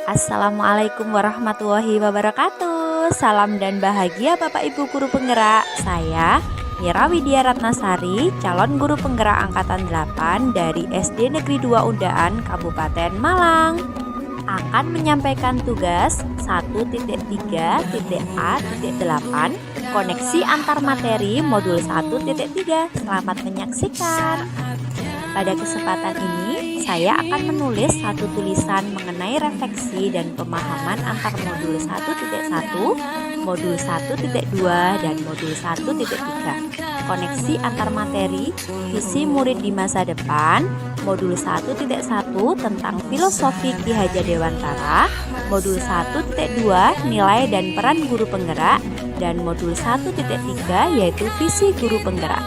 Assalamualaikum warahmatullahi wabarakatuh. Salam dan bahagia Bapak Ibu guru penggerak. Saya Mira Widya Ratnasari, calon guru penggerak angkatan 8 dari SD Negeri 2 Undaan, Kabupaten Malang, akan menyampaikan tugas 1.3.A.8 koneksi antar materi modul 1.3. Selamat menyaksikan. Pada kesempatan ini, saya akan menulis satu tulisan mengenai refleksi dan pemahaman antar modul 1.1, modul 1.2, dan modul 1.3. Koneksi antar materi, visi murid di masa depan, modul 1.1 tentang filosofi Ki Hajar Dewantara, modul 1.2 nilai dan peran guru penggerak, dan modul 1.3 yaitu visi guru penggerak.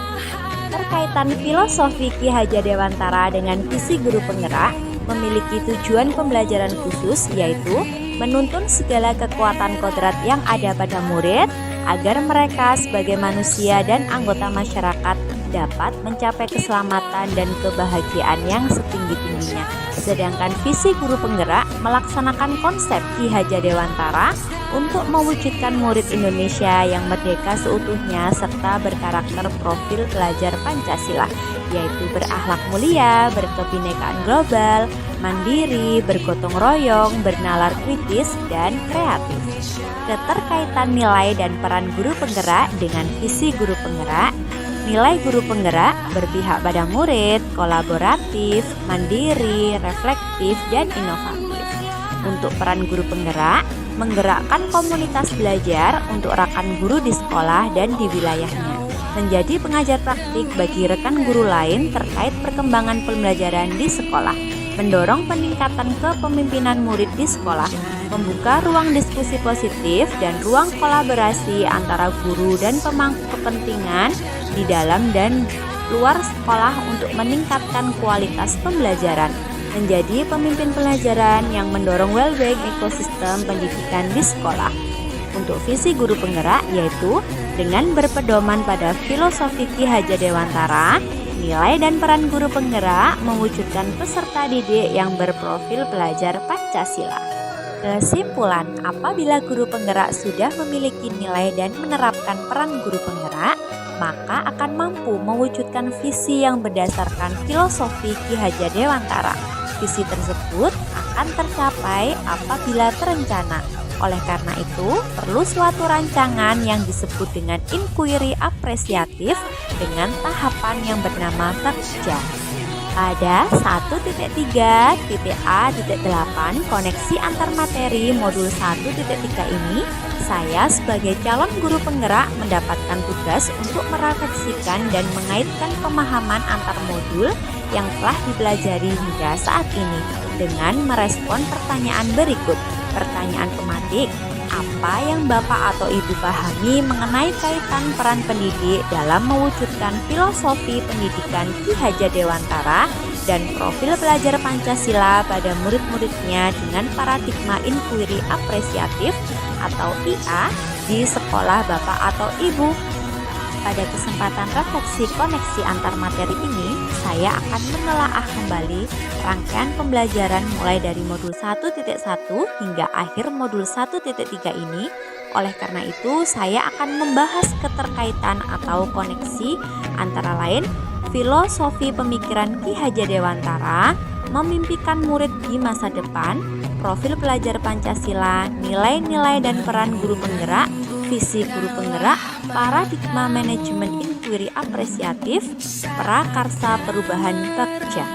Terkaitan filosofi Ki Hajar Dewantara dengan visi guru penggerak memiliki tujuan pembelajaran khusus, yaitu menuntun segala kekuatan kodrat yang ada pada murid agar mereka sebagai manusia dan anggota masyarakat dapat mencapai keselamatan dan kebahagiaan yang setinggi-tingginya. Sedangkan visi guru penggerak melaksanakan konsep Ki Hajar Dewantara untuk mewujudkan murid Indonesia yang merdeka seutuhnya serta berkarakter profil pelajar Pancasila, yaitu berakhlak mulia, berkebinekaan global, mandiri, bergotong royong, bernalar kritis, dan kreatif. Keterkaitan nilai dan peran guru penggerak dengan visi guru penggerak. Nilai guru penggerak berpihak pada murid, kolaboratif, mandiri, reflektif, dan inovatif. Untuk peran guru penggerak, menggerakkan komunitas belajar untuk rekan guru di sekolah dan di wilayahnya, menjadi pengajar praktik bagi rekan guru lain terkait perkembangan pembelajaran di sekolah, mendorong peningkatan kepemimpinan murid di sekolah, membuka ruang diskusi positif dan ruang kolaborasi antara guru dan pemangku kepentingan di dalam dan luar sekolah untuk meningkatkan kualitas pembelajaran, menjadi pemimpin pelajaran yang mendorong well-being ekosistem pendidikan di sekolah. Untuk visi guru penggerak yaitu dengan berpedoman pada filosofi Ki Hajar Dewantara, nilai dan peran guru penggerak mewujudkan peserta didik yang berprofil pelajar Pancasila. Kesimpulan, apabila guru penggerak sudah memiliki nilai dan menerapkan peran guru penggerak, maka akan mampu mewujudkan visi yang berdasarkan filosofi Ki Hajar Dewantara. Visi tersebut akan tercapai apabila terencana. Oleh karena itu, perlu suatu rancangan yang disebut dengan inquiry apresiatif dengan tahapan yang bernama kerja. Pada 1.3.A.8 koneksi antar materi modul 1.3 ini, saya sebagai calon guru penggerak mendapatkan tugas untuk merefleksikan dan mengaitkan pemahaman antar modul yang telah dipelajari hingga saat ini dengan merespon pertanyaan berikut. Pertanyaan pematik, apa yang Bapak atau Ibu pahami mengenai kaitan peran pendidik dalam mewujudkan filosofi pendidikan Ki Hajar Dewantara dan profil pelajar Pancasila pada murid-muridnya dengan paradigma inquiry apresiatif atau IA di sekolah Bapak atau Ibu? Pada kesempatan refleksi koneksi antar materi ini, saya akan menelaah kembali rangkaian pembelajaran mulai dari modul 1.1 hingga akhir modul 1.3 ini. Oleh karena itu, saya akan membahas keterkaitan atau koneksi antara lain filosofi pemikiran Ki Hajar Dewantara, memimpikan murid di masa depan, profil pelajar Pancasila, nilai-nilai dan peran guru penggerak, visi guru penggerak, paradigma manajemen inquiry apresiatif, prakarsa perubahan kerja.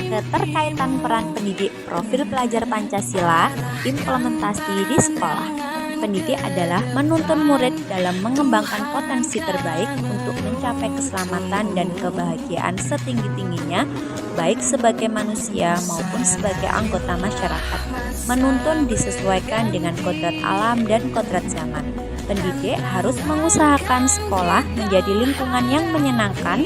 Keterkaitan peran pendidik profil pelajar Pancasila, implementasi di sekolah. Pendidik adalah menuntun murid dalam mengembangkan potensi terbaik untuk mencapai keselamatan dan kebahagiaan setinggi-tingginya, baik sebagai manusia maupun sebagai anggota masyarakat. Menuntun disesuaikan dengan kodrat alam dan kodrat zaman. Pendidik harus mengusahakan sekolah menjadi lingkungan yang menyenangkan,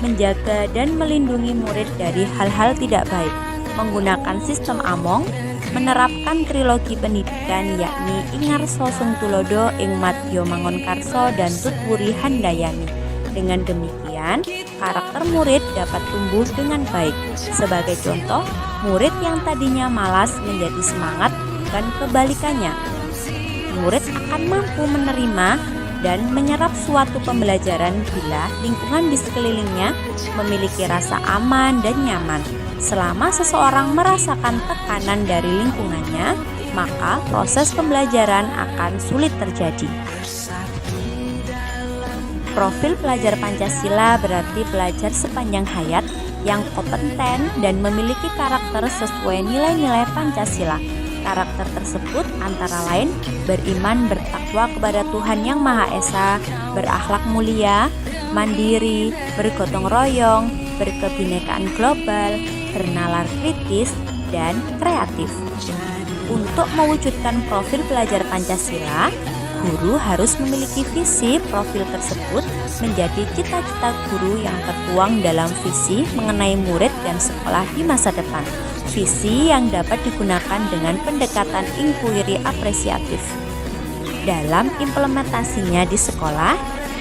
menjaga dan melindungi murid dari hal-hal tidak baik, menggunakan sistem Among, menerapkan trilogi pendidikan yakni Ingarso Sung Tulodo, Ing Madya Mangunkarso, dan Tutwuri Handayani. Dengan demikian, karakter murid dapat tumbuh dengan baik. Sebagai contoh, murid yang tadinya malas menjadi semangat dan kebalikannya. Murid akan mampu menerima dan menyerap suatu pembelajaran bila lingkungan di sekelilingnya memiliki rasa aman dan nyaman. Selama seseorang merasakan tekanan dari lingkungannya, maka proses pembelajaran akan sulit terjadi. Profil pelajar Pancasila berarti pelajar sepanjang hayat yang kompeten dan memiliki karakter sesuai nilai-nilai Pancasila. Karakter tersebut antara lain beriman bertakwa kepada Tuhan Yang Maha Esa, berakhlak mulia, mandiri, bergotong royong, berkebinekaan global, bernalar kritis, dan kreatif. Untuk mewujudkan profil pelajar Pancasila, guru harus memiliki visi profil tersebut menjadi cita-cita guru yang tertuang dalam visi mengenai murid dan sekolah di masa depan. Visi yang dapat digunakan dengan pendekatan inquiry apresiatif. Dalam implementasinya di sekolah,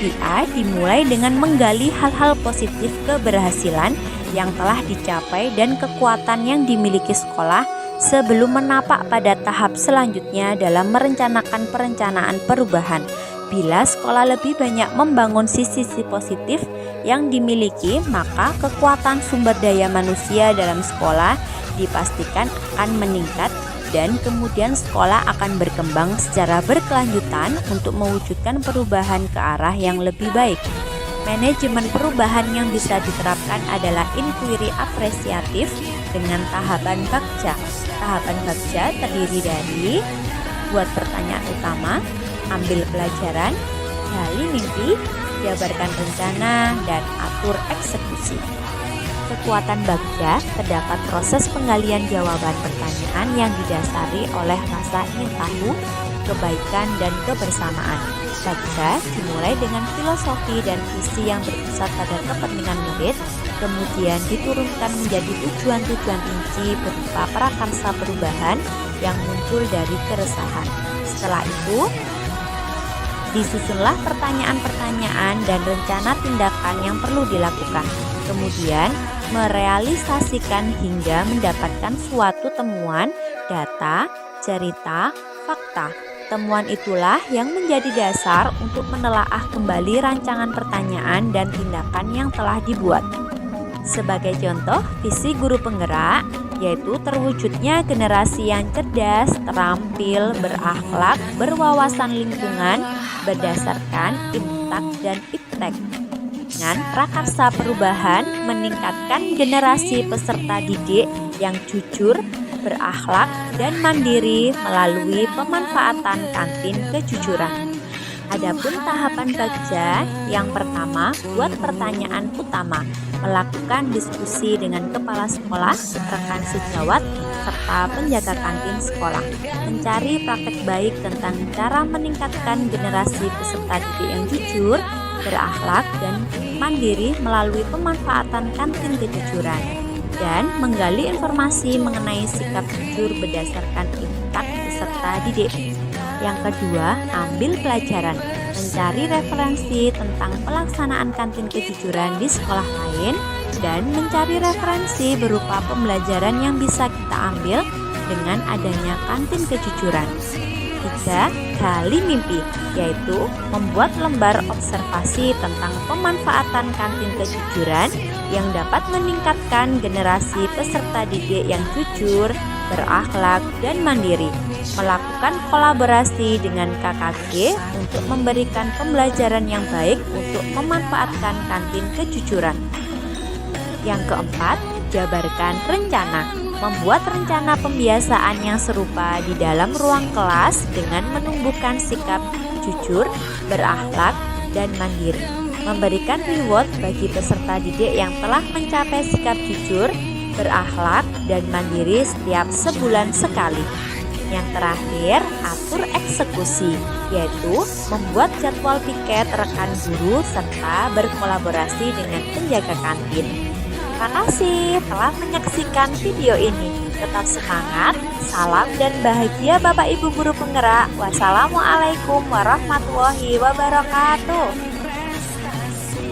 IA dimulai dengan menggali hal-hal positif keberhasilan yang telah dicapai dan kekuatan yang dimiliki sekolah sebelum menapak pada tahap selanjutnya dalam merencanakan perencanaan perubahan. Bila sekolah lebih banyak membangun sisi-sisi positif yang dimiliki, maka kekuatan sumber daya manusia dalam sekolah dipastikan akan meningkat dan kemudian sekolah akan berkembang secara berkelanjutan untuk mewujudkan perubahan ke arah yang lebih baik. Manajemen perubahan yang bisa diterapkan adalah inquiry apresiatif dengan tahapan Bagja. Tahapan Bagja terdiri dari buat pertanyaan utama, ambil pelajaran, gali mimpi, jabarkan rencana, dan atur eksekusi. Kekuatan Bagja terdapat proses penggalian jawaban pertanyaan yang didasari oleh rasa ingin tahu, kebaikan, dan kebersamaan. Bagja dimulai dengan filosofi dan visi yang berpusat pada kepentingan murid, kemudian diturunkan menjadi tujuan-tujuan rinci berupa prakarsa perubahan yang muncul dari keresahan. Setelah itu, disusunlah pertanyaan-pertanyaan dan rencana tindakan yang perlu dilakukan. Kemudian, merealisasikan hingga mendapatkan suatu temuan, data, cerita, fakta. Temuan itulah yang menjadi dasar untuk menelaah kembali rancangan pertanyaan dan tindakan yang telah dibuat. Sebagai contoh, visi guru penggerak yaitu terwujudnya generasi yang cerdas, terampil, berakhlak, berwawasan lingkungan berdasarkan IPTAK dan IPTEK. Dengan prakarsa perubahan meningkatkan generasi peserta didik yang jujur, berakhlak, dan mandiri melalui pemanfaatan kantin kejujuran. Adapun tahapan Bagja yang pertama, buat pertanyaan utama, melakukan diskusi dengan kepala sekolah, rekan sejawat, serta penjaga kantin sekolah, mencari praktek baik tentang cara meningkatkan generasi peserta didik yang jujur, berakhlak, dan mandiri melalui pemanfaatan kantin kejujuran, dan menggali informasi mengenai sikap jujur berdasarkan IPTAK peserta didik. Yang kedua, ambil pelajaran, mencari referensi tentang pelaksanaan kantin kejujuran di sekolah lain dan mencari referensi berupa pembelajaran yang bisa kita ambil dengan adanya kantin kejujuran. 3. Gali mimpi, yaitu membuat lembar observasi tentang pemanfaatan kantin kejujuran yang dapat meningkatkan generasi peserta didik yang jujur, berakhlak, dan mandiri, melakukan kolaborasi dengan KKG untuk memberikan pembelajaran yang baik untuk memanfaatkan kantin kejujuran. Yang keempat, jabarkan rencana, membuat rencana pembiasaan yang serupa di dalam ruang kelas dengan menumbuhkan sikap jujur, berakhlak, dan mandiri, memberikan reward bagi peserta didik yang telah mencapai sikap jujur, berakhlak, dan mandiri setiap sebulan sekali. Yang terakhir, atur eksekusi, yaitu membuat jadwal piket rekan guru serta berkolaborasi dengan penjaga kantin. Terima kasih telah menyaksikan video ini. Tetap semangat, salam dan bahagia Bapak Ibu Guru Penggerak. Wassalamualaikum warahmatullahi wabarakatuh.